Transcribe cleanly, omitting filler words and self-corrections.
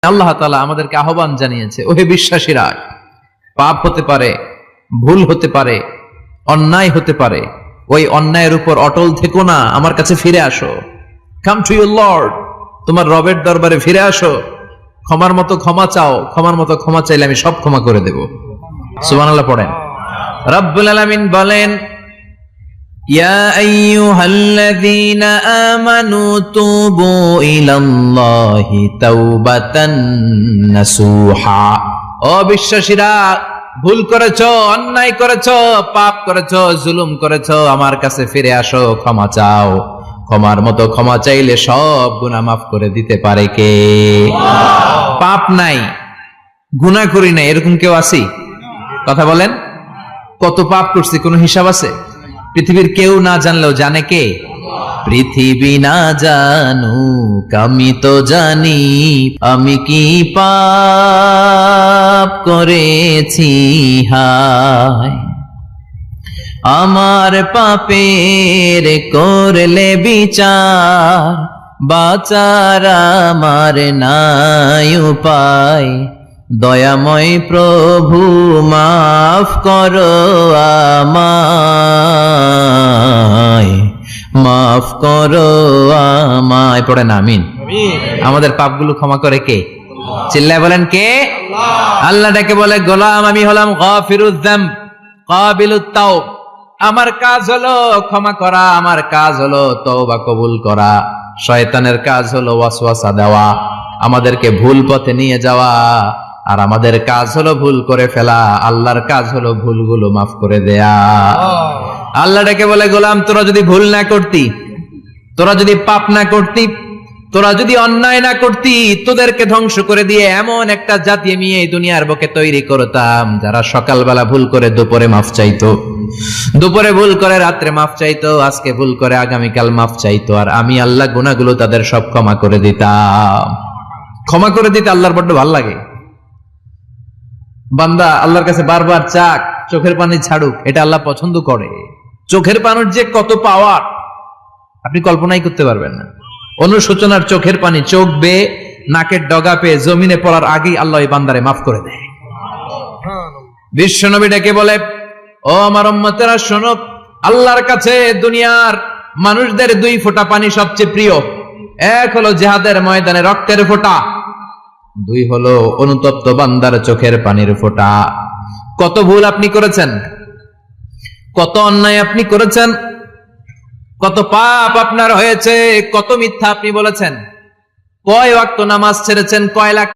আল্লাহ তাআলা আমাদেরকে আহ্বান জানিয়েছে, ওহে বিশ্বাসীরা, পাপ হতে পারে, ভুল হতে পারে, অন্যায় হতে পারে, ওই অন্যায়ের উপর অটল থেকো না, আমার কাছে ফিরে আসো। কাম টু ইউর লর্ড, তোমার রবের দরবারে ফিরে আসো, ক্ষমার মতো ক্ষমা চাও, ক্ষমার মতো ক্ষমা চাইলে আমি সব ক্ষমা করে দেব। সুবহানাল্লাহ পড়েন। রব্বুল আলামিন বলেন, ইয়া আইয়ুহাল্লাযীনা আমানু তুবু ইলাল্লাহি তাওবাতান নাসুহা। ও বিশ্বাসীরা, ভুল করেছো, অন্যায় করেছো, পাপ করেছো, জুলুম করেছো, আমার কাছে ফিরে আসো, ক্ষমা চাও। ক্ষমার মতো ক্ষমা চাইলে সব গুনাহ মাফ করে দিতে পারে কে? পাপ নাই, গুনাহ করি নাই, এরকম কেউ আছি? কথা বলেন। কত পাপ করছি, কোনো হিসাব আছে? পৃথিবীর কেউ না জানলেও জানে কে? পৃথিবী না জানুক আমি তো জানি, আমি কি পাপ করেছি হায়। আমার পাপের করলে বিচার, বাঁচার আমার নাই উপায়। দয়াময় প্রভু মাফ করো আমায়, মাফ করো আমায়। পড়েন আমিন। আমাদের পাপগুলো ক্ষমা করে কে? চিল্লায় বলেন কে? আল্লাহ ডেকে বলে, গোলাম আমি হলাম গাফিরুয যামব কাবিলুত তাওব। আমার কাজ হলো ক্ষমা করা, আমার কাজ হলো তওবা কবুল করা। শয়তানের কাজ হলো ওয়াসওয়াসা দেওয়া, আমাদেরকে ভুল পথে নিয়ে যাওয়া। আর আমাদের কাজ হলো ভুল করে ফেলা, আল্লাহর কাজ হলো ভুলগুলো মাফ করে দেয়া। আল্লাহ ডেকে বলে, গোলাম তোরা যদি ভুল না করতি, তোরা যদি পাপ না করতি, তোরা যদি অন্যায় না করতি, তোদেরকে ধ্বংস করে দিয়ে এমন একটা জাতি আমি এই দুনিয়ার বুকে তৈরি করতাম, যারা সকালবেলা ভুল করে দুপুরে মাফ চাইতো, দুপুরে ভুল করে রাত্রে মাফ চাইতো, আজকে ভুল করে আগামীকাল মাফ চাইতো। আর আমি আল্লাহ গুনাহগুলো তাদের সব ক্ষমা করে দিতাম। ক্ষমা করে দিতে আল্লাহর বড্ড ভালো লাগে। বান্দা আল্লাহর কাছে বারবার চাক, চোখের পানি ছাড়ুক, এটা আল্লাহ পছন্দ করে। চোখের পানির যে কত পাওয়ার আপনি কল্পনাই করতে পারবেন না। অনুশোচনার চোখের পানি চোখ বেয়ে নাকের ডগা পেয়ে জমিনে পড়ার আগেই আল্লাহ এই বান্দারে মাফ করে দেয়। বিশ্বনবী ডেকে বলে, ও আমার উম্মতেরা শোনো, আল্লাহর কাছে দুনিয়ার মানুষদের দুই ফোঁটা পানি সবচেয়ে প্রিয়। এক হলো জিহাদের ময়দানে রক্তের ফোঁটা, দুই হলো অনুতপ্ত বান্দার চোখের পানির ফোঁটা। কত ভুল আপনি করেছেন, কত অন্যায় আপনি করেছেন, কত পাপ আপনার হয়েছে, কত মিথ্যা আপনি বলেছেন, কয় ওয়াক্ত নামাজ ছেড়েছেন, কয় লাখ